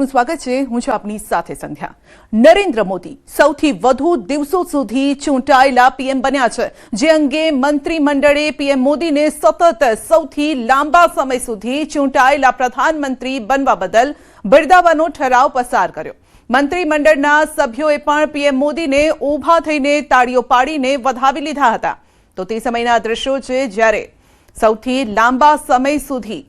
આપનું સ્વાગત છે। હું છું આપની સાથે સંધ્યા। નરેન્દ્ર મોદી સૌથી વધુ દિવસો સુધી ચૂંટાયેલા પીએમ બન્યા છે, જે અંગે મંત્રીમંડળે પીએમ મોદીને સતત સૌથી લાંબા સમય સુધી ચૂંટાયેલા પ્રધાનમંત્રી બનવા બદલ બિરદાવવાનો ઠરાવ પસાર કર્યો। મંત્રીમંડળના સભ્યોએ પણ પીએમ મોદીને ઊભા થઈને તાળીઓ પાડીને વધાવી લીધા હતા। તો તે સમયના દ્રશ્યો છે જ્યારે સૌથી લાંબા સમય સુધી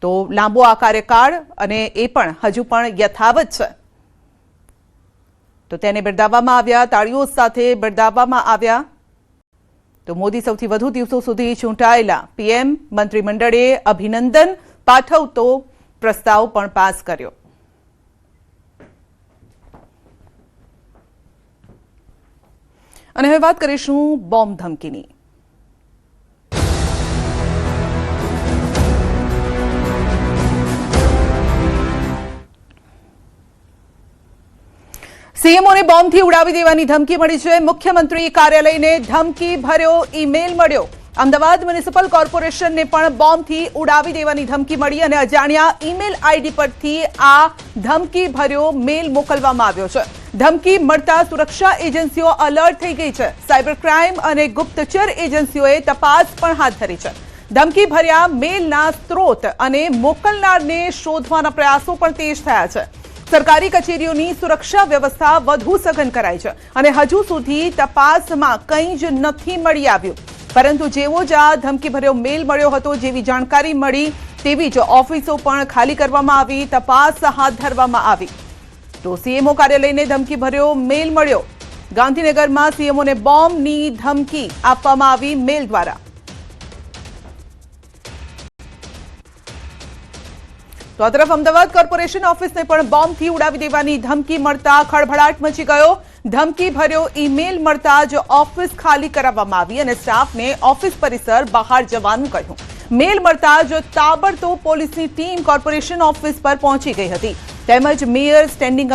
तो लांबो आ कार्यकाल अने ए पण हजू पण यथावत छे, तो तेने बिरदाववामां आव्या, ताळीओ साथे बिरदाववामां आव्या। तो मोदी सौथी वधु दिवसों सुधी चूंटायेला पीएम मंत्रीमंडळे अभिनंदन पाठवतो प्रस्ताव पण पास कर्यो। अने हवे वात करीशुं बॉम्ब धमकीनी। सीएमओ ने बॉम्ब थी उड़ावी देवानी धमकी मळी छे। मुख्यमंत्री कार्यालय ने धमकी भर्यो ईमेल मळ्यो। अमदावाद म्युनिसिपल कॉर्पोरेशन ने पण बॉम्ब थी उड़ावी देवानी धमकी मळी अने अजाण्या ईमेल आईडी परथी आ धमकी भर्यो मेल मोकलवामां आव्यो छे। धमकी मळता सुरक्षा एजेंसीओ अलर्ट थई गई छे। साइबर क्राइम अने गुप्तचर एजेंसीओए तपास पण हाथ धरी छे। धमकी भर्या मेलना स्त्रोत अने मोकलनारने शोधवाना प्रयासो पण तेज थया छे। सरकारी कचेरीओनी सुरक्षा व्यवस्था वधु सघन कराई छे अने हजू सुधी तपासमां कंई ज नथी मळी आव्युं। परंतु जेवो ज आ धमकी भर्यो मेल मळ्यो हतो, जेवी जाणकारी मळी तेवी ज ऑफिसो पण खाली करवामां आवी, तपास हाथ धरवामां आवी। तो सीएमओ कार्यालयने धमकी भर्यो मेल मळ्यो। गांधीनगरमां सीएमओने बॉम्बनी धमकी आपवामां आवी मेल द्वारा। तो आ तरफ अमदावाद कॉर्पोरेशन ऑफिस ने पण बॉम्ब थी उड़ावी देवानी धमकी मळता खळभळाट मची गयो। धमकी भर्यो ईमेल मळता ज ऑफिस खाली कराववामां आवी अने स्टाफने ऑफिस परिसर बहार जवानुं कह्युं। मेल मळता ज ताबड़तोब पोलीसनी टीम कॉर्पोरेशन ऑफिस पर पहोंची गई हती, તેમજ મેયર સ્ટેન્ડિંગ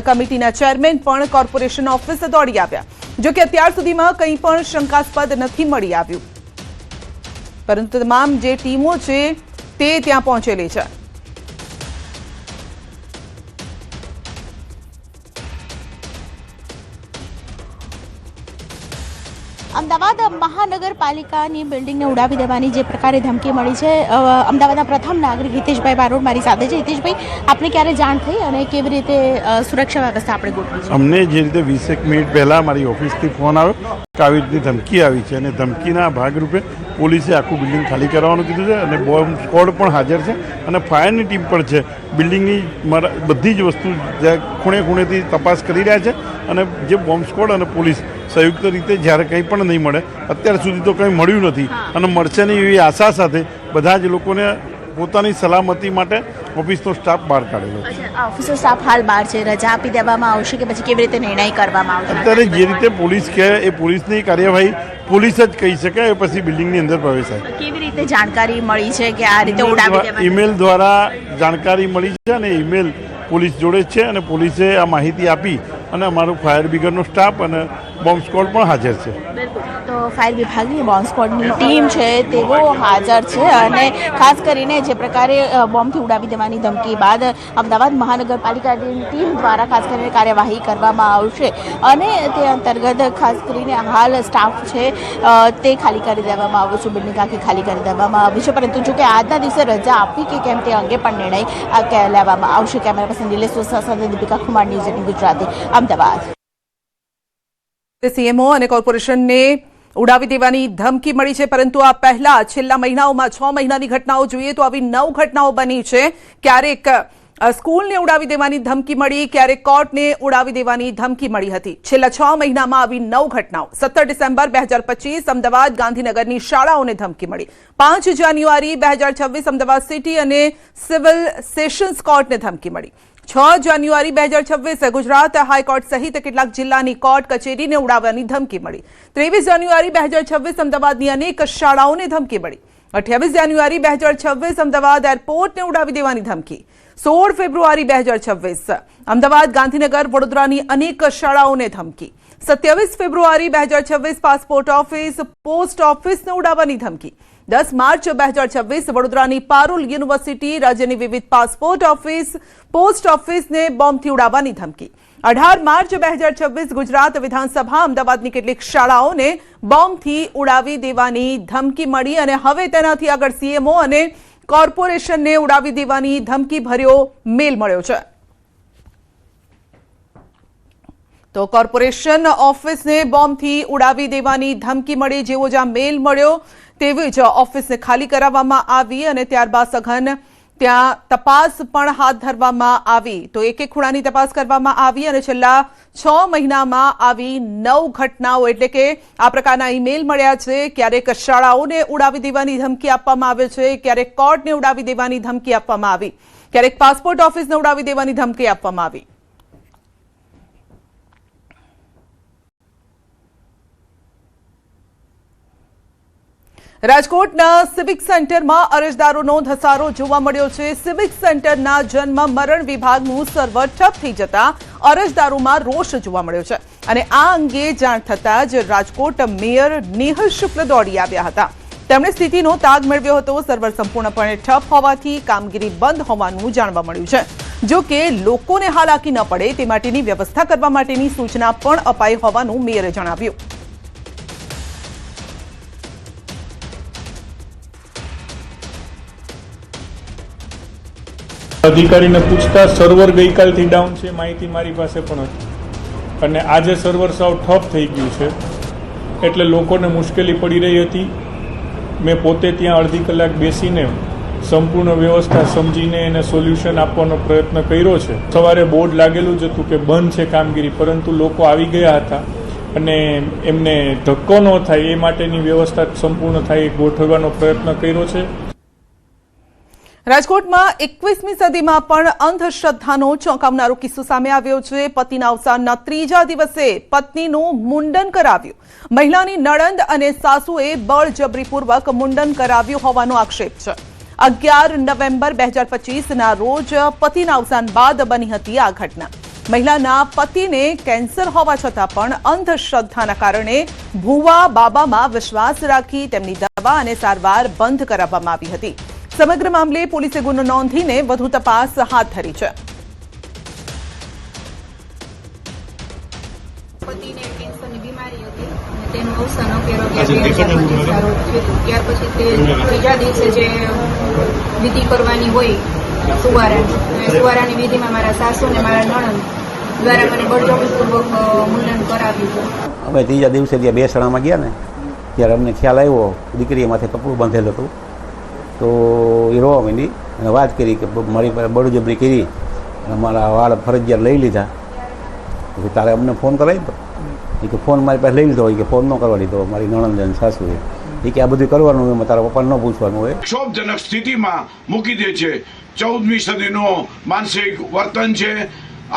કમિટીના ચેરમેન પણ કોર્પોરેશન ઓફિસ દોડી આવ્યા। જો કે અત્યાર સુધીમાં કંઈ પણ શંકાસ્પદ નથી મળી આવ્યું, પરંતુ તમામ જે ટીમો છે તે ત્યાં પહોંચેલી છે। अमदावाद महानगरपालिकानी बिल्डिंग ने उड़ावी देवानी जे प्रकारे धमकी मळी छे। अमदावादना प्रथम नागरिक हितेशभाई बारोट मारी साथे छे। हितेशभाई, आपने क्यारे जाण थई अने केवी रीते सुरक्षा व्यवस्था आपणे गोठवी छे? अमने जे रीते 20 मिनिट पहला मारी ऑफिसथी फोन आव्यो के આવી રીતની ધમકી આવી છે અને ધમકીના ભાગરૂપે પોલીસે આખું બિલ્ડિંગ ખાલી કરવાનું કીધું છે અને બોમ્બ સ્ક્વોડ પણ હાજર છે અને ફાયરની ટીમ પણ છે। બિલ્ડિંગની બધી જ વસ્તુ ખૂણે ખૂણેથી તપાસ કરી રહ્યા છે અને જે બોમ્બ સ્ક્વોડ અને પોલીસ સંયુક્ત રીતે જ્યારે કંઈ પણ નહીં મળે, અત્યાર સુધી તો કંઈ મળ્યું નથી અને મળશે નહીં એવી આશા સાથે બધા જ લોકોને પોતાની સલામતી માટે ઓફિસનો સ્ટાફ બહાર કાઢેલો છે। ઓફિસનો સ્ટાફ હાલ બહાર છે, રજા આપી દેવામાં આવશે કે પછી કેવી રીતે નિર્ણય કરવામાં આવશે? અત્યારે જે રીતે પોલીસ કહે એ પોલીસની કાર્યવાહી પોલીસ જ કહી શકે, એ પછી બિલ્ડિંગની અંદર પ્રવેશ થાય। કેવી રીતે જાણકારી મળી છે કે આ રીતે ઉડાવી દેવામાં? ઈમેલ દ્વારા જાણકારી મળી છે અને ઈમેલ પોલીસ જોડે છે અને પોલીસે આ માહિતી આપી અને અમારો ફાયર બ્રિગેડનો સ્ટાફ અને બોમ્બ સ્ક્વોડ પણ હાજર છે। તો ફાયર વિભાગની બોમ્બ સ્ક્વોડની ટીમ છે તેઓ હાજર છે અને ખાસ કરીને જે પ્રકારે બોમ્બથી ઉડાવી દેવાની ધમકી બાદ અમદાવાદ મહાનગરપાલિકાની ટીમ દ્વારા ખાસ કરીને કાર્યવાહી કરવામાં આવશે અને તે અંતર્ગત ખાસ કરીને હાલ સ્ટાફ છે તે ખાલી કરી દેવામાં આવ્યો છે, બિલ્ડિંગ આખી ખાલી કરી દેવામાં આવી છે। પરંતુ જો કે આજના દિવસે રજા આપવી કે કેમ તે અંગે પણ નિર્ણય લેવામાં આવશે। કેમેરા પર્સન નિલેશ વોસા સાથે દીપિકા કુમાર, ન્યૂઝ 18 ગુજરાતી, અમદાવાદ। सीएमओ અને કોર્પોરેશનને ઉડાવી દેવાની ધમકી મળી છે, પરંતુ આ પહેલા છેલ્લા મહિનાઓમાં 6 મહિનાની ઘટનાઓ જોઈએ તો આવી 9 ઘટનાઓ બની છે। ક્યારેક સ્કૂલને ઉડાવી દેવાની ધમકી મળી, ક્યારેક કોર્ટને ઉડાવી દેવાની ધમકી મળી હતી। છેલ્લા 6 મહિનામાં આવી 9 ઘટનાઓ। 17 ડિસેમ્બર 2025 અમદાવાદ ગાંધીનગરની શાળાઓને ધમકી મળી। 5 જાન્યુઆરી 2026 અમદાવાદ સિટી અને સિવિલ સેશન્સ કોર્ટને ધમકી મળી। 6 જાન્યુઆરી 2026 ગુજરાત હાઈકોર્ટ સહિત કેટલાક જિલ્લાની કોર્ટ કચેરીને ઉડાવવાની ધમકી મળી। 23 જાન્યુઆરી 2026 અમદાવાદની અનેક શાળાઓને ધમકી મળી। 28 જાન્યુઆરી 2026 અમદાવાદ એરપોર્ટને ઉડાવી દેવાની ધમકી। 16 ફેબ્રુઆરી 2026 અમદાવાદ ગાંધીનગર વડોદરાની અનેક શાળાઓને ધમકી। 27 ફેબ્રુઆરી 2026 પાસપોર્ટ ઓફિસ પોસ્ટ ઓફિસને ઉડાવવાની ધમકી। 10 માર્ચ 2026 વડોદરાની પારુલ યુનિવર્સિટી, રાજ્યની વિવિધ પાસપોર્ટ ઓફિસ, પોસ્ટ ઓફિસને બોમ્બથી ઉડાવવાની ધમકી. 18 માર્ચ 2026 ગુજરાત વિધાનસભા, અમદાવાદની કેટલીક શાળાઓને બોમ્બથી ઉડાવી દેવાની ધમકી મળી અને હવે તેનાથી આગળ સીએમઓ અને કોર્પોરેશનને ઉડાવી દેવાની ધમકી ભર્યો મેલ મળ્યો છે. તો કોર્પોરેશન ઓફિસને બોમ્બથી ઉડાવી દેવાની ધમકી મળી. જેવો જ આ મેલ મળ્યો તેવી જ ઓફિસને ખાલી કરાવવામાં આવી અને ત્યારબાદ સઘન ત્યાં તપાસ પણ હાથ ધરવામાં આવી. તો એક એક ખૂણાની તપાસ કરવામાં આવી અને છેલ્લા 6 મહિનામાં આવી 9 ઘટનાઓ એટલે કે આ પ્રકારના ઈમેલ મળ્યા છે. ક્યારેક શાળાઓને ઉડાવી દેવાની ધમકી આપવામાં આવે છે, ક્યારેક કોર્ટને ઉડાવી દેવાની ધમકી આપવામાં આવી, ક્યારેક પાસપોર્ટ ઓફિસને ઉડાવી દેવાની ધમકી આપવામાં આવી. રાજકોટના સિવિક સેન્ટરમાં અરજદારોનો ધસારો જોવા મળ્યો છે. સિવિક સેન્ટરના જન્મ મરણ વિભાગનું સર્વર ઠપ થઈ જતા અરજદારોમાં રોષ જોવા મળ્યો છે અને આ અંગે જાણ થતાં જ રાજકોટ મેયર નેહલ શુક્લ દોડી આવ્યા હતા. તેમણે સ્થિતિનો તાગ મેળવ્યો હતો. સર્વર સંપૂર્ણપણે ઠપ હોવાથી કામગીરી બંધ હોવાનું જાણવા મળ્યું છે. જો કે લોકોને હાલાકી ન પડે તે માટેની વ્યવસ્થા કરવા માટેની સૂચના પણ અપાઈ હોવાનું મેયરે જણાવ્યું. અધિકારીને પૂછતા સર્વર ગઈકાલથી ડાઉન છે, માહિતી મારી પાસે પણ હતી અને આજે સર્વર સાવ ઠપ થઈ ગયું છે એટલે લોકોને મુશ્કેલી પડી રહી હતી. મેં પોતે ત્યાં અડધી કલાક બેસીને સંપૂર્ણ વ્યવસ્થા સમજીને એને સોલ્યુશન આપવાનો પ્રયત્ન કર્યો છે. સવારે બોર્ડ લાગેલું જ હતું કે બંધ છે કામગીરી, પરંતુ લોકો આવી ગયા હતા અને એમને ધક્કો ન થાય એ માટેની વ્યવસ્થા સંપૂર્ણ થાય એ ગોઠવવાનો પ્રયત્ન કર્યો છે. રાજકોટમાં 21મી સદીમાં પણ અંધશ્રદ્ધાનો ચોંકાવનારો કિસ્સો સામે આવ્યો છે. પતિના અવસાનના 3જા દિવસે પત્નીનું મુંડન કરાવ્યું. મહિલાની નણંદ અને સાસુએ બળજબરીપૂર્વક મુંડન કરાવ્યું હોવાનો આક્ષેપ છે. 11 નવેમ્બર 2025ના રોજ પતિના અવસાન બાદ બની હતી આ ઘટના. મહિલાના પતિને કેન્સર હોવા છતાં પણ અંધશ્રદ્ધાના કારણે ભુવા બાબામાં વિશ્વાસ રાખી તેમની દવા અને સારવાર બંધ કરાવવામાં આવી હતી. સમગ્ર મામલે પોલીસે ગુનો નોંધીને વધુ તપાસ હાથ ધરી છે. પતિને કેન્સરની બીમારી હતી અને તેનું અવસાન 11/2025 રોજ થયું. ત્યાર પછી તે ત્રીજા દિવસે જે વિધિ કરવાની હોય સુવારાની વિધિમાં મારા સાસુ અને મારા નણંદ દ્વારા મને બળજબરીપૂર્વક મુંડન કરાવ્યું હતું. અમે ત્રીજા દિવસે ત્યાં બેસણામાં ગયા ને ત્યારે અમને ખ્યાલ આવ્યો, દીકરીએ માથે કપડું બાંધેલું હતું. તો એ રોવા માંડી અને વાત કરી કે મારી પાસે બળજબરી કરી અને મારા વાળ ફરજિયાત લઈ લીધા. પછી તારે અમને ફોન કરાવી દો. એ કે ફોન મારી પાસે લઈ લીધો હોય કે ફોન ન કરવા દીધો મારી નણંદ અને સાસુએ. એ કે આ બધું કરવાનું હોય, તારા પપ્પાને ન પૂછવાનું હોય. ક્ષોભજનક સ્થિતિમાં મૂકી દે છે. 14મી સદીનું માનસિક વર્તન છે.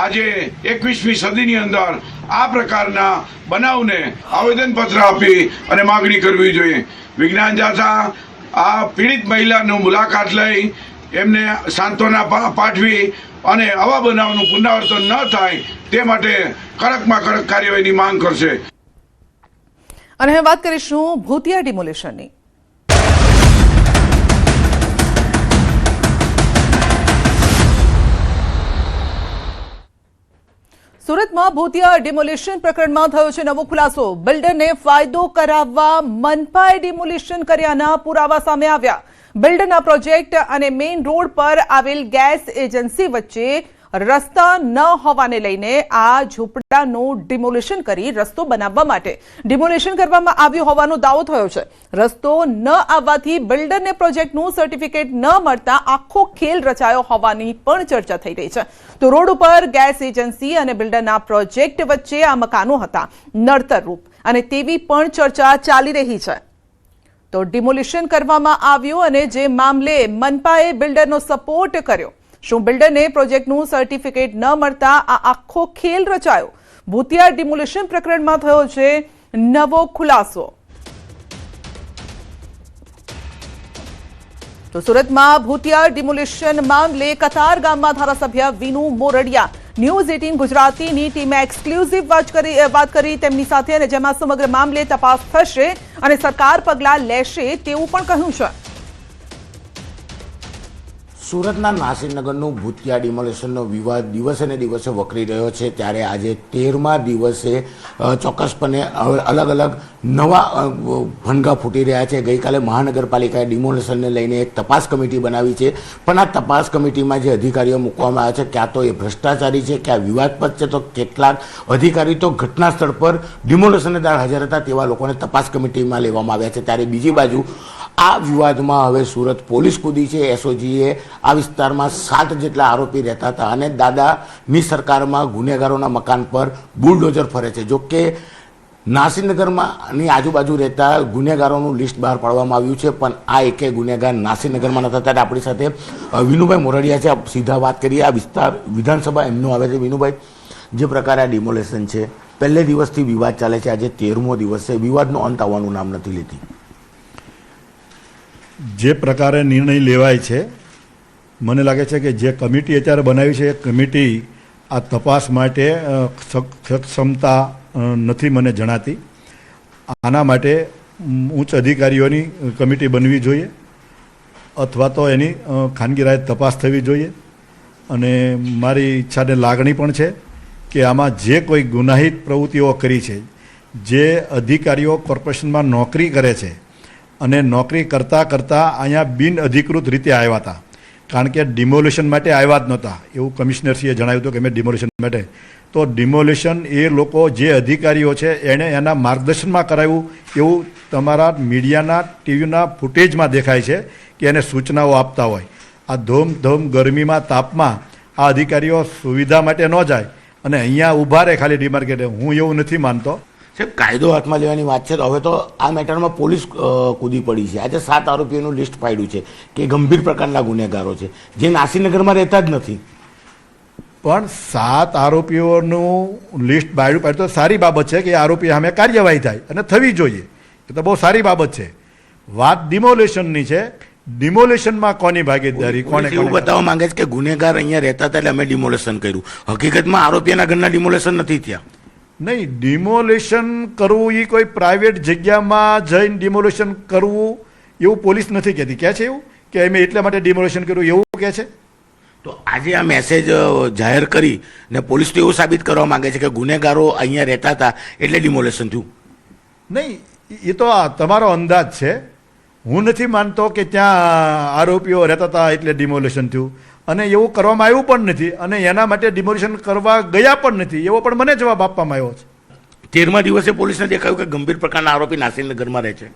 આજે 21મી સદીની અંદર આ પ્રકારના બનાવને આવેદનપત્ર આપી અને માગણી કરવી જોઈએ. વિજ્ઞાન જાથા આ પીડિત મહિલાનું મુલાકાત લઈ એમને સાંત્વના પાઠવી અને આવા બનાવનું પુનરાવર્તન ન થાય તે માટે કડકમાં કડક કાર્યવાહીની માંગ કરશે. અને હવે વાત કરીશું ભૂતિયા ડિમોલિશનની. સુરતમાં ભૂતિયા ડિમોલિશન પ્રકરણમાં થયો છે નવો ખુલાસો. બિલ્ડરને ફાયદો કરાવવા મનપાએ ડિમોલિશન કર્યાના પુરાવા સામે આવ્યા. બિલ્ડરના પ્રોજેક્ટ અને મેઇન રોડ પર આવેલ ગેસ એજન્સી વચ્ચે રસ્તા ન હોવાને લઈને આ ઝૂંપડાનું ડિમોલિશન કરી રસ્તો બનાવવા માટે ડિમોલિશન કરવામાં આવ્યું હોવાનો દાવો થયો છે. રસ્તો ન આવવાથી બિલ્ડરને પ્રોજેક્ટનું સર્ટિફિકેટ ન મળતા આખો ખેલ રચાયો હોવાની પણ ચર્ચા થઈ રહી છે. તો રોડ ઉપર ગેસ એજન્સી અને બિલ્ડરના પ્રોજેક્ટ વચ્ચે આ મકાનો હતા નડતરરૂપ અને તેવી પણ ચર્ચા ચાલી રહી છે. તો ડિમોલિશન કરવામાં આવ્યું અને જે મામલે મનપાએ બિલ્ડરનો સપોર્ટ કર્યો. શું બિલ્ડરને પ્રોજેક્ટનું સર્ટિફિકેટ ન મળતા આ આખો ખેલ રચાયો? ભૂતિયા ડિમોલિશન પ્રકરણમાં થયો છે નવો ખુલાસો. તો સુરતમાં ભૂતિયા ડિમોલિશન મામલે કતાર ગામમાં ધારાસભ્ય વિનુ મોરડિયા ન્યૂઝ 18 ગુજરાતીની ટીમે એક્સક્લુઝિવ વાત કરી તેમની સાથે અને જેમાં સમગ્ર મામલે તપાસ થશે અને સરકાર પગલાં લેશે તેવું પણ કહ્યું છે. સુરતના નાસિરનગરનું ભૂતિયા ડિમોલેશનનો વિવાદ દિવસે ને દિવસે વકરી રહ્યો છે, ત્યારે આજે 13મા દિવસે ચોક્કસપણે અલગ અલગ નવા ભણગા ફૂટી રહ્યા છે. ગઈકાલે મહાનગરપાલિકાએ ડિમોલેશનને લઈને એક તપાસ કમિટી બનાવી છે, પણ આ તપાસ કમિટીમાં જે અધિકારીઓ મૂકવામાં આવ્યા છે ક્યાં તો એ ભ્રષ્ટાચારી છે, ક્યાં વિવાદપદ છે, તો કેટલાક અધિકારી તો ઘટના સ્થળ પર ડિમોલેશનને હાજર હતા તેવા લોકોને તપાસ કમિટીમાં લેવામાં આવ્યા છે. ત્યારે બીજી બાજુ આ વિવાદમાં હવે સુરત પોલીસ કૂદી છે. એસઓજીએ આ વિસ્તારમાં 7 જેટલા આરોપી રહેતા હતા અને દાદાની સરકારમાં ગુનેગારોના મકાન પર બુલડોઝર ફરે છે. જોકે નાસિરનગરની આજુબાજુ રહેતા ગુનેગારોનું લિસ્ટ બહાર પાડવામાં આવ્યું છે, પણ આ એકે ગુનેગાર નાસિરનગરમાં નતા. ત્યારે આપણી સાથે વિનુભાઈ મોરડિયા છે, સીધા વાત કરીએ. આ વિસ્તાર વિધાનસભા એમનો આવે છે. વિનુભાઈ, જે પ્રકારે આ ડિમોલેશન છે, પહેલે દિવસથી વિવાદ ચાલે છે, આજે 13મો દિવસ છે, વિવાદનો અંત આવવાનું નામ નથી લેતી. જે પ્રકારે નિર્ણય લેવાય છે, મને લાગે છે કે જે કમિટી અત્યારે બનાવી છે એ કમિટી આ તપાસ માટે સક્ષમતા નથી મને જણાતી. આના માટે ઉચ્ચ અધિકારીઓની કમિટી બનવી જોઈએ અથવા તો એની ખાનગી રાહે તપાસ થવી જોઈએ. અને મારી ઈચ્છાને લાગણી પણ છે કે આમાં જે કોઈ ગુનાહિત પ્રવૃત્તિઓ કરી છે, જે અધિકારીઓ કોર્પોરેશનમાં નોકરી કરે છે અને નોકરી કરતાં અહીંયા બિન અધિકૃત રીતે આવ્યા હતા, કારણ કે ડિમોલેશન માટે આવ્યા જ નહોતા એવું કમિશનરશ્રીએ જણાવ્યું હતું કે મેં ડિમોલેશન માટે. તો ડિમોલેશન એ લોકો જે અધિકારીઓ છે એણે એના માર્ગદર્શનમાં કરાવ્યું એવું તમારા મીડિયાના ટીવીના ફૂટેજમાં દેખાય છે કે એને સૂચનાઓ આપતા હોય. આ ધોમ ગરમીમાં તાપમાં આ અધિકારીઓ સુવિધા માટે ન જાય અને અહીંયા ઊભા રહે ખાલી ડિમાર્કેટે. હું એવું નથી માનતો. સાહેબ, કાયદો હાથમાં લેવાની વાત છે, તો હવે તો આ મેટરમાં પોલીસ કૂદી પડી છે. આજે 7 આરોપીઓનું લિસ્ટ પાડ્યું છે કે ગંભીર પ્રકારના ગુનેગારો છે, જે નાસિરનગરમાં રહેતા જ નથી. પણ 7 આરોપીઓનું લિસ્ટ પાડ્યું તો સારી બાબત છે કે આરોપી સામે કાર્યવાહી થાય અને થવી જોઈએ. એ તો બહુ સારી બાબત છે. વાત ડિમોલેશનની છે. ડિમોલેશનમાં કોની ભાગીદારી, કોને એવું બતાવવા માંગે છે કે ગુનેગાર અહીંયા રહેતા હતા એટલે અમે ડિમોલેશન કર્યું. હકીકતમાં આરોપીના ઘરના ડિમોલેશન નથી થયા. નહીં, ડિમોલેશન કરવું એ કોઈ પ્રાઇવેટ જગ્યામાં જઈને ડિમોલેશન કરવું એવું પોલીસ નથી કહેતી. કહે છે એવું કે અમે એટલા માટે ડિમોલેશન કર્યું એવું કહે છે. તો આજે આ મેસેજ જાહેર કરી ને પોલીસ તો એવું સાબિત કરવા માંગે છે કે ગુનેગારો અહીંયા રહેતા હતા એટલે ડિમોલેશન થયું. નહીં, એ તો તમારો અંદાજ છે. હું નથી માનતો કે ત્યાં આરોપીઓ રહેતા હતા એટલે ડિમોલેશન થયું, અને એવું કરવામાં આવ્યું પણ નથી અને એના માટે ડિમોલિશન કરવા ગયા પણ નથી એવો પણ મને જવાબ આપવામાં આવ્યો છે. 13મા દિવસે પોલીસને દેખાયું કે ગંભીર પ્રકારના આરોપી નાસિરનગરમાં રહે છે.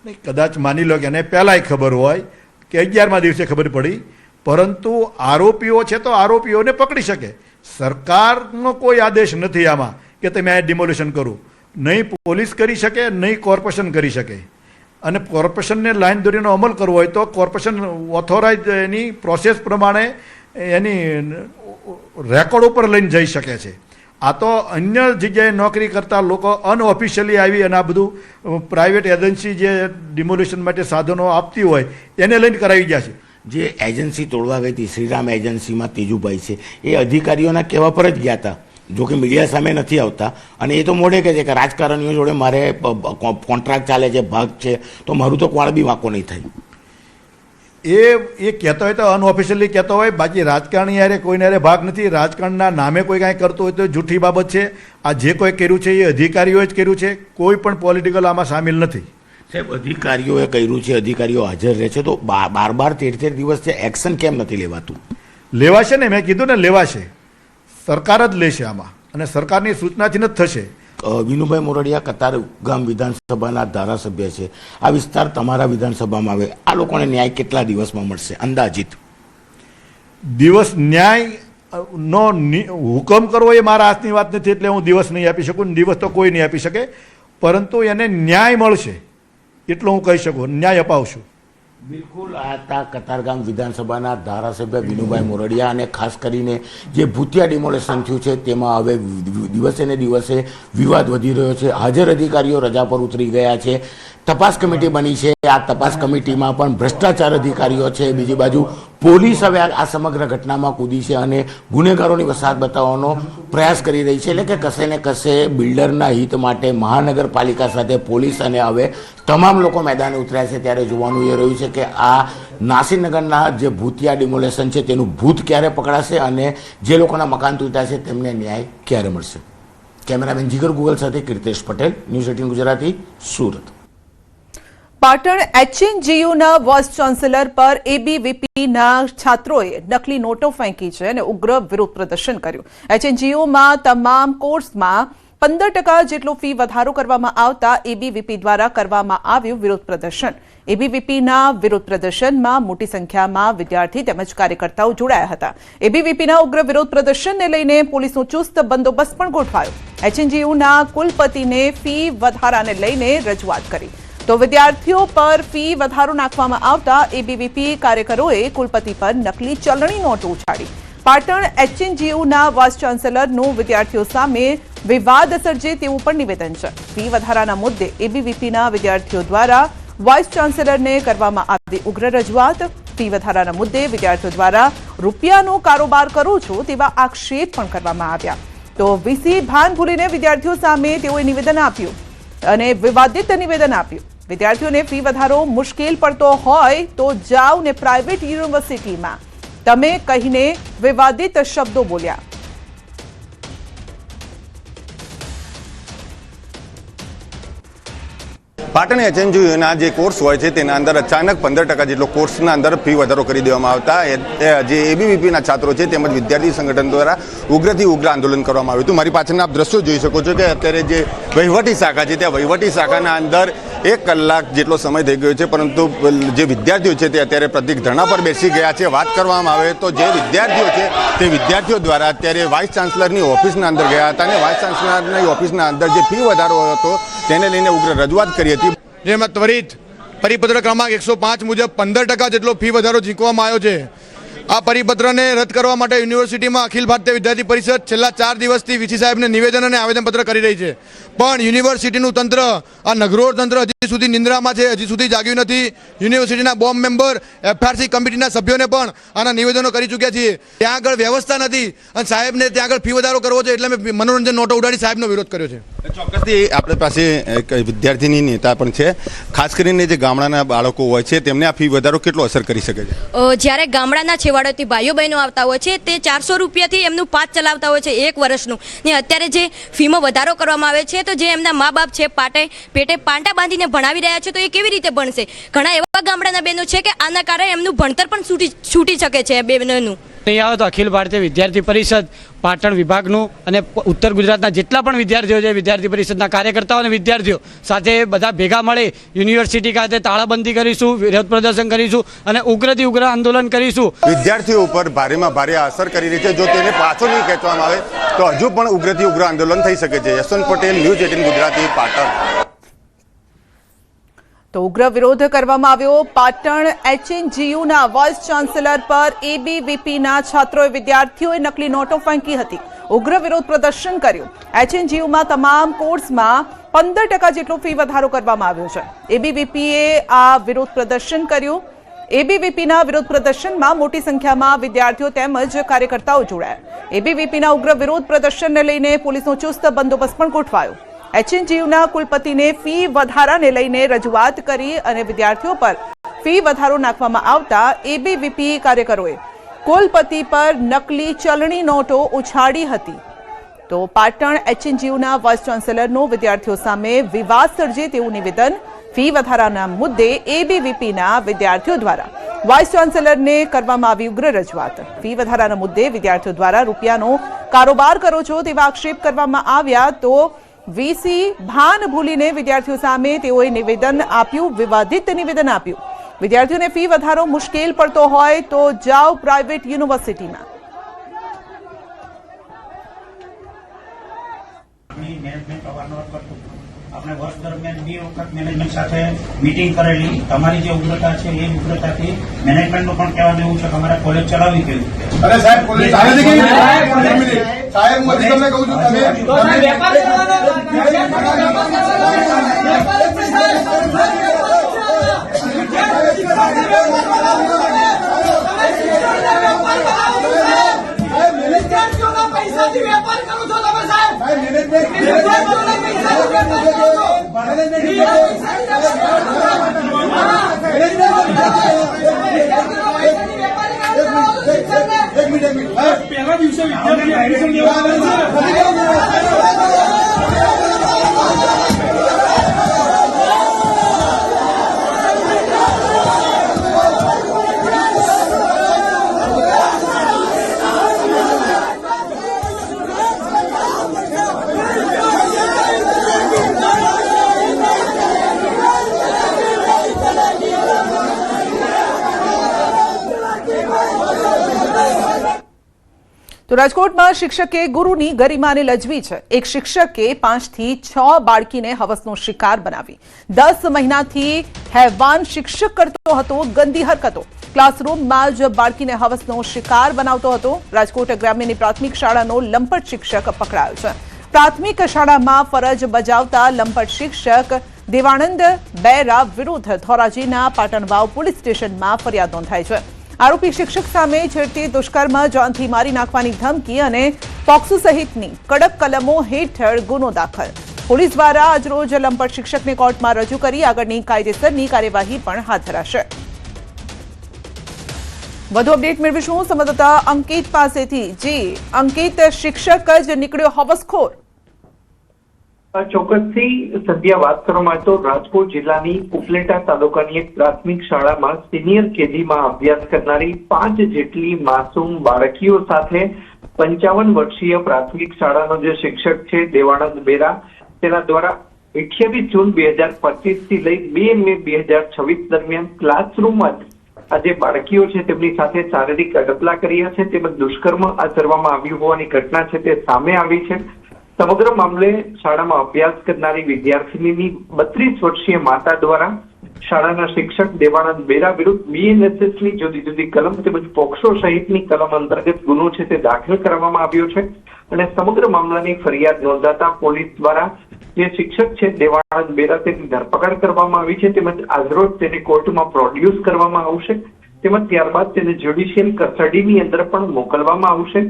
નહીં, કદાચ માની લો કે એને પહેલાંય ખબર હોય કે 11મા દિવસે ખબર પડી, પરંતુ આરોપીઓ છે તો આરોપીઓને પકડી શકે. સરકારનો કોઈ આદેશ નથી આમાં કે તમે આ ડિમોલિશન કરો. નહીં પોલીસ કરી શકે, નહીં કોર્પોરેશન કરી શકે. અને કોર્પોરેશનને લાઈન દોરીનો અમલ કરવો હોય તો કોર્પોરેશન ઓથોરાઇઝ એની પ્રોસેસ પ્રમાણે એની રેકોર્ડ ઉપર લઈને જઈ શકે છે. આ તો અન્ય જગ્યાએ નોકરી કરતા લોકો અનઓફિશિયલી આવી અને આ બધું પ્રાઇવેટ એજન્સી જે ડિમોલિશન માટે સાધનો આપતી હોય એને લઈને કરાવી ગયા છે. જે એજન્સી તોડવા ગઈ હતી શ્રીરામ એજન્સીમાં તેજુભાઈ છે, એ અધિકારીઓના કહેવા પર જ ગયા હતા, જો કે મીડિયા સામે નથી આવતા. અને એ તો મોઢે કહે છે કે રાજકારણીઓ જોડે મારે કોન્ટ્રાક્ટ ચાલે છે, ભાગ છે, તો મારું તો કોણ બી વાંકો નહીં થાય. એ કહેતો હોય તો અનઓફિશિયલી કહેતો હોય, બાકી રાજકારણી યારે કોઈને યારે ભાગ નથી. રાજકારણના નામે કોઈ કાંઈ કરતું હોય તો જૂઠી બાબત છે. આ જે કોઈ કર્યું છે એ અધિકારીઓએ જ કર્યું છે, કોઈ પણ પોલિટિકલ આમાં સામેલ નથી. સાહેબ, અધિકારીઓએ કર્યું છે, અધિકારીઓ હાજર રહે છે, તો 12-13 દિવસ છે, એક્શન કેમ નથી લેવાતું? લેવાશે ને, મેં કીધું ને લેવાશે. સરકાર જ લેશે આમાં અને સરકારની સૂચનાથી જ થશે. વિનુભાઈ મોરડિયા કતારગામ વિધાનસભાના ધારાસભ્ય છે. આ વિસ્તાર તમારા વિધાનસભામાં આવે, આ લોકોને ન્યાય કેટલા દિવસમાં મળશે અંદાજિત? દિવસ ન્યાયનો હુકમ કરવો એ મારા હાથની વાત નથી, એટલે હું દિવસ નહીં આપી શકું. દિવસ તો કોઈ નહીં આપી શકે, પરંતુ એને ન્યાય મળશે એટલું હું કહી શકું. ન્યાય અપાવશું. બિલકુલ. આ હતા કતારગામ વિધાનસભાના ધારાસભ્ય વિનુભાઈ મોરડિયા. અને ખાસ કરીને જે ભૂતિયા ડિમોલેશન થયું છે તેમાં હવે દિવસે ને દિવસે વિવાદ વધી રહ્યો છે. હાજર અધિકારીઓ રજા પર ઉતરી ગયા છે. તપાસ કમિટી બની છે. આ તપાસ કમિટીમાં પણ ભ્રષ્ટાચાર અધિકારીઓ છે. બીજી બાજુ પોલીસ હવે આ સમગ્ર ઘટનામાં કૂદી છે અને ગુનેગારોની વસાહત બતાવવાનો પ્રયાસ કરી રહી છે. એટલે કે કશે ને કશે બિલ્ડરના હિત માટે મહાનગરપાલિકા સાથે પોલીસ અને હવે તમામ લોકો મેદાને ઉતર્યા છે. ત્યારે જોવાનું એ રહ્યું છે કે આ નાસીનગરના જે ભૂતિયા ડિમોલેશન છે તેનું ભૂત ક્યારે પકડાશે અને જે લોકોના મકાન તૂટ્યા છે તેમને ન્યાય ક્યારે મળશે. કેમેરામેન જીગર ગુગલ સાથે કીર્તેશ પટેલ, ન્યૂઝ 18 ગુજરાતી, સુરત. પાટણ HNGUના વાઇસ ચાન્સેલર પર ABVPના છાત્રોએ નકલી નોટો ફેંકી છે અને ઉગ્ર વિરોધ પ્રદર્શન કર્યું. HNGUમાં તમામ કોર્સમાં 15% જેટલો ફી વધારો કરવામાં આવતા ABVP દ્વારા કરવામાં આવ્યું વિરોધ પ્રદર્શન. ABVPના વિરોધ પ્રદર્શનમાં મોટી સંખ્યામાં વિદ્યાર્થી તેમજ કાર્યકર્તાઓ જોડાયા હતા. ABVPના ઉગ્ર વિરોધ પ્રદર્શનને લઈને પોલીસનો ચુસ્ત બંદોબસ્ત પણ ગોઠવાયો. HNGUના કુલપતિને ફી વધારાને લઈને રજૂઆત કરી તો વિદ્યાર્થીઓ પર ફી વધારો નાખવામાં આવતા ABVP કાર્યકરોએ કુલપતિ પર નકલી ચલણી નોટો ઉછાળી. પાટણ HNGUના વાઇસ ચાન્સેલરનું વિદ્યાર્થીઓ સામે વિવાદ સર્જે તેવું પણ નિવેદન છે. ફી વધારાના મુદ્દે ABVPના વિદ્યાર્થીઓ દ્વારા વાઇસ ચાન્સેલરને કરવામાં આવી ઉગ્ર રજૂઆત. ફી વધારાના મુદ્દે વિદ્યાર્થીઓ દ્વારા રૂપિયાનો કારોબાર કરું છું તેવા આક્ષેપ પણ કરવામાં આવ્યા. તો VC ભાન ભૂલીને વિદ્યાર્થીઓ સામે તેઓએ નિવેદન આપ્યું અને વિવાદિત નિવેદન આપ્યું. વિદ્યાર્થીઓને ફી વધારો મુશ્કેલ પડતો હોય તો જાઓ ને પ્રાઇવેટ યુનિવર્સિટીમાં તમે કહીને વિવાદિત શબ્દો બોલ્યા. પાટણ HNGUના જે કોર્સ હોય છે તેના અંદર અચાનક 15% જેટલો કોર્સના અંદર ફી વધારો કરી દેવામાં આવતા જે ABVPના છાત્રો છે તેમજ વિદ્યાર્થી સંગઠન દ્વારા ઉગ્રથી ઉગ્ર આંદોલન કરવામાં આવ્યું હતું. મારી પાછળના આપ દ્રશ્યો જોઈ શકો છો કે અત્યારે જે વહીવટી શાખા છે ત્યાં વહીવટી શાખાના અંદર 1 કલાક જેટલો સમય થઈ ગયો છે, પરંતુ જે વિદ્યાર્થીઓ છે તે અત્યારે પ્રતિક ધરણા પર બેસી ગયા છે. વાત કરવામાં આવે તો જે વિદ્યાર્થીઓ છે તે વિદ્યાર્થીઓ દ્વારા અત્યારે વાઇસ ચાન્સલરની ઓફિસના અંદર ગયા હતા અને વાઇસ ચાન્સલરની ઓફિસના અંદર જે ફી વધારો હતો તેને લઈને ઉગ્ર રજૂઆત કરી હતી. જેમાં ત્વરિત પરિપત્ર ક્રમાંક 105 મુજબ 15% જેટલો ફી વધારો ઝીંકવામાં આવ્યો છે. આ પરિપત્રને રદ કરવા માટે યુનિવર્સિટીમાં અખિલ ભારતીય વિદ્યાર્થી પરિષદ છેલ્લા 4 દિવસથી VC સાહેબને નિવેદન અને આવેદનપત્ર કરી રહી છે. પણ યુનિવર્સિટીનું તંત્ર, આ નગરોળ તંત્ર હજી સુધી નિંદ્રામાં છે, હજી સુધી જાગ્યું નથી. યુનિવર્સિટીના બોર્ડ મેમ્બર, FRC કમિટીના સભ્યોને પણ આના નિવેદનો કરી ચૂક્યા છીએ. ત્યાં આગળ વ્યવસ્થા નથી અને સાહેબને ત્યાં આગળ ફી વધારો કરવો છે એટલે મેં મનોરંજન નોટો ઉડાડી સાહેબનો વિરોધ કર્યો છે. ચોક્કસથી આપણી પાસે એક વિદ્યાર્થીની નેતા પણ છે. ખાસ કરીને જે ગામડાના બાળકો હોય છે તેમને આ ફી વધારો કેટલો અસર કરી શકે છે? જ્યારે ગામડાના છેવાડાથી ભાઈઓ બહેનો આવતા હોય છે તે 400 રૂપિયાથી એમનું પાસ ચલાવતા હોય છે 1 વર્ષનું. ને અત્યારે જે ફીમાં વધારો કરવામાં આવે છે તો જે એમના મા બાપ છે પેટે પાંટા બાંધીને ભણાવી રહ્યા છે તો એ કેવી રીતે ભણશે? ઘણા એવા ગામડાના બહેનો છે કે આના કારણે એમનું ભણતર પણ છૂટી શકે છે બહેનોનું. અહીં આવો તો અખિલ ભારતીય વિદ્યાર્થી પરિષદ પાટણ વિભાગનું અને ઉત્તર ગુજરાતના જેટલા પણ વિદ્યાર્થીઓ છે, વિદ્યાર્થી પરિષદના કાર્યકર્તાઓ અને વિદ્યાર્થીઓ સાથે બધા ભેગા મળી યુનિવર્સિટી ખાતે તાળાબંધી કરીશું, વિરોધ પ્રદર્શન કરીશું અને ઉગ્રથી ઉગ્ર આંદોલન કરીશું. વિદ્યાર્થીઓ ઉપર ભારેમાં ભારે અસર કરી રહી છે. જો તેને પાછો નહીં ખેંચવામાં આવે તો હજુ પણ ઉગ્રથી ઉગ્ર આંદોલન થઈ શકે છે. યશવંત પટેલ, ન્યૂઝ 18 ગુજરાતી, પાટણ. તો ઉગ્ર વિરોધ કરવામાં આવ્યો. પાટણ HNGUના વાઇસ ચાન્સેલર પર ABVPના છાત્રોએ વિદ્યાર્થીઓએ નકલી નોટો ફેંકી હતી. ઉગ્ર વિરોધ પ્રદર્શન કર્યું. HNGUમાં તમામ કોર્સમાં 15% જેટલો ફી વધારો કરવામાં આવ્યો છે. ABVPએ આ વિરોધ પ્રદર્શન કર્યું. ABVPના વિરોધ પ્રદર્શનમાં મોટી સંખ્યામાં વિદ્યાર્થીઓ તેમજ કાર્યકર્તાઓ જોડાયા. ABVPના ઉગ્ર વિરોધ પ્રદર્શનને લઈને પોલીસનો ચુસ્ત બંદોબસ્ત પણ ગોઠવાયો. HNGUના કુલપતિને ફી વધારાને લઈને રજૂઆત કરી અને વિદ્યાર્થીઓ પર ફી વધારો નાખવામાં આવતા ABVP કાર્યકરોએ કુલપતિ પર નકલી ચલણી નોટો ઉછાળી હતી. તો પાટણ HNGUના વાઇસ ચાન્સેલરનું વિદ્યાર્થીઓ સામે વિવાદ સર્જે તેવું નિવેદન. ફી વધારાના મુદ્દે ABVPના વિદ્યાર્થીઓ દ્વારા વાઇસ ચાન્સેલરને કરવામાં આવી ઉગ્ર રજૂઆત. ફી વધારાના મુદ્દે વિદ્યાર્થીઓ દ્વારા રૂપિયાનો કારોબાર કરો છો તેવા આક્ષેપ કરવામાં આવ્યા તો VC ભાન ભૂલીને વિદ્યાર્થીઓ સામે તેઓએ નિવેદન આપ્યું, વિવાદિત નિવેદન આપ્યું. વિદ્યાર્થીઓને ફી વધારો મુશ્કેલ પડતો હોય તો જાઓ પ્રાઇવેટ યુનિવર્સિટીમાં. આપણે વર્ષ દરમિયાન 2 વખત મેનેજમેન્ટ સાથે મીટિંગ કરેલી. તમારી જે ઉગ્રતા છે એ ઉગ્રતાથી મેનેજમેન્ટનું પણ કહેવાનું એવું છે કે અમારે કોલેજ ચલાવવી કેવી. અરે સાહેબ કોલેજ ચાલે છે કે સાહેબ હું તમને કહું છું તમે પહેલા દિવસે તો રાજકોટમાં શિક્ષકે ગુરુની ગરિમાને લજવી છે. એક શિક્ષકે 5 થી 6 બાળકીને હવસનો શિકાર બનાવી 10 મહિનાથી હેવાન શિક્ષક કરતો હતો ગંદી હરકતો. ક્લાસરૂમમાં જ બાળકીને હવસનો શિકાર બનાવતો હતો. રાજકોટ ગ્રામ્યની પ્રાથમિક શાળાનો લંપટ શિક્ષક પકડાયો છે. પ્રાથમિક શાળામાં ફરજ બજાવતા લંપટ શિક્ષક દેવાનંદ બેરા વિરુદ્ધ ધોરાજીના પાટણવાવ પોલીસ સ્ટેશનમાં ફરિયાદ નોંધાઈ છે. આરોપી શિક્ષક સામે છેડતી દુષ્કર્મ, જાનથી મારી નાખવાની ધમકી અને પોક્સો સહિતની કડક કલમો હેઠળ ગુનો દાખલ. પોલીસ દ્વારા આજરોજ લંપટ શિક્ષકને કોર્ટમાં રજૂ કરી આગળની કાયદેસરની કાર્યવાહી પણ હાથ ધરાશે. વધુ અપડેટ મેળવીશું સંવાદદાતા અંકિત પાસેથી. જી અંકિત, શિક્ષક જ નીકળ્યો હવસખોર? ચોક્કસથી સંધ્યા, વાત કરવામાં આવે તો રાજકોટ જિલ્લાની ઉપલેટા તાલુકાની એક પ્રાથમિક શાળામાં સિનિયર કેજીમાં અભ્યાસ કરનારી 5 જેટલી માસૂમ બાળકીઓ સાથે 55 વર્ષીય પ્રાથમિક શાળાનો જે શિક્ષક છે દેવાનંદ બેરા, તેના દ્વારા 28 જૂન 2025 થી લઈ 2 મે 2026 દરમિયાન ક્લાસરૂમમાં આ જે બાળકીઓ છે તેમની સાથે શારીરિક અડપલા કર્યા છે તેમજ દુષ્કર્મ આચરવામાં આવ્યું હોવાની ઘટના છે તે સામે આવી છે. સમગ્ર મામલે શાળામાં અભ્યાસ કરનારી વિદ્યાર્થીનીની 32 વર્ષીય માતા દ્વારા શાળાના શિક્ષક દેવાનંદ બેરા વિરુદ્ધ BNSS ની જુદી જુદી કલમ તેમજ પોક્સો સહિતની કલમ અંતર્ગત ગુનો છે તે દાખલ કરવામાં આવ્યો છે અને સમગ્ર મામલાની ફરિયાદ નોંધાતા પોલીસ દ્વારા જે શિક્ષક છે દેવાનંદ બેરા તેની ધરપકડ કરવામાં આવી છે તેમજ આજરોજ તેને કોર્ટમાં પ્રોડ્યુસ કરવામાં આવશે તેમજ ત્યારબાદ તેને જ્યુડિશિયલ કસ્ટડીની અંદર પણ મોકલવામાં આવશે.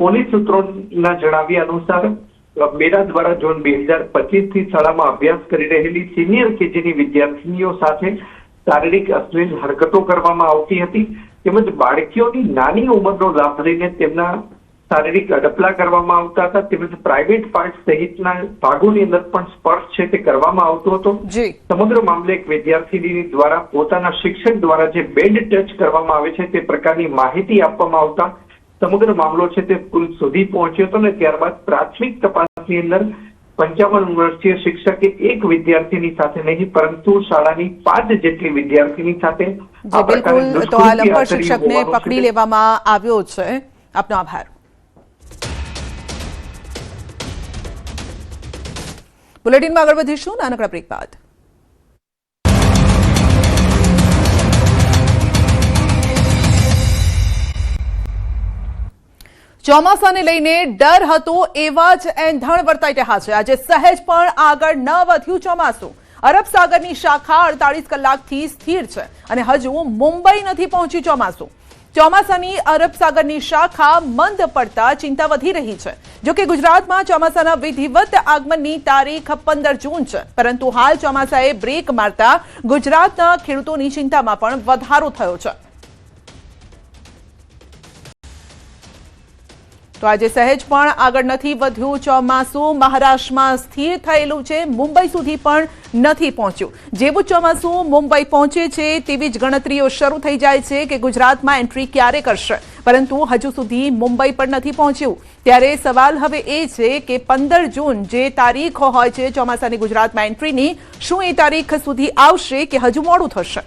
પોલીસ સૂત્રોના જણાવ્યા અનુસાર બેરા દ્વારા જૂન 2025 થી શાળામાં અભ્યાસ કરી રહેલી સિનિયર કેજીની વિદ્યાર્થીનીઓ સાથે શારીરિક અશ્લીલ હરકતો કરવામાં આવતી હતી તેમજ બાળકીઓની નાની ઉંમરનો લાભ લઈને તેમના શારીરિક અડપલા કરવામાં આવતા હતા તેમજ પ્રાઇવેટ પાર્ટ સહિતના ભાગોની અંદર પણ સ્પર્શ છે તે કરવામાં આવતો હતો. સમગ્ર મામલે એક વિદ્યાર્થીની દ્વારા પોતાના શિક્ષક દ્વારા જે બેડ ટચ કરવામાં આવે છે તે પ્રકારની માહિતી આપવામાં આવતા સમગ્ર મામલો છે તે પોલીસ સુધી પહોંચ્યો હતો અને ત્યારબાદ પ્રાથમિક તપાસની અંદર 55 વર્ષીય શિક્ષકે એક વિદ્યાર્થીની સાથે નહીં પરંતુ શાળાની 5 જેટલી વિદ્યાર્થીની સાથે બિલકુલ. તો આ લંપટ શિક્ષકને પકડી લેવામાં આવ્યો છે. આપનો આભાર. બુલેટિનમાં આગળ વધીશું નાનકડા બ્રેક બાદ. ચોમાસાને લઈને ડર હતો એવા જ એંધણ વર્તાઈ રહ્યા છે. આજે સહેજ પણ આગળ ન વધ્યું ચોમાસું. અરબ સાગરની શાખા 48 કલાકથી સ્થિર છે અને હજુ મુંબઈ નથી પહોંચી ચોમાસું. ચોમાસાની અરબ સાગરની શાખા મંદ પડતા ચિંતા વધી રહી છે. જોકે ગુજરાતમાં ચોમાસાના વિધિવત આગમનની તારીખ 15 જૂન છે, પરંતુ હાલ ચોમાસાએ બ્રેક મારતા ગુજરાતના ખેડૂતોની ચિંતામાં પણ વધારો થયો છે. તો આજે સહેજ પણ આગળ નથી વધ્યું ચોમાસું. મહારાષ્ટ્રમાં સ્થિર થયેલું છે, મુંબઈ સુધી પણ નથી પહોંચ્યું. જેવું ચોમાસું મુંબઈ પહોંચે છે તેવી જ ગણતરીઓ શરૂ થઈ જાય છે કે ગુજરાતમાં એન્ટ્રી ક્યારે કરશે, પરંતુ હજુ સુધી મુંબઈ પણ નથી પહોંચ્યું. ત્યારે સવાલ હવે એ છે કે 15 જૂન જે તારીખ હોય છે ચોમાસાની ગુજરાતમાં એન્ટ્રીની, શું એ તારીખ સુધી આવશે કે હજુ મોડું થશે?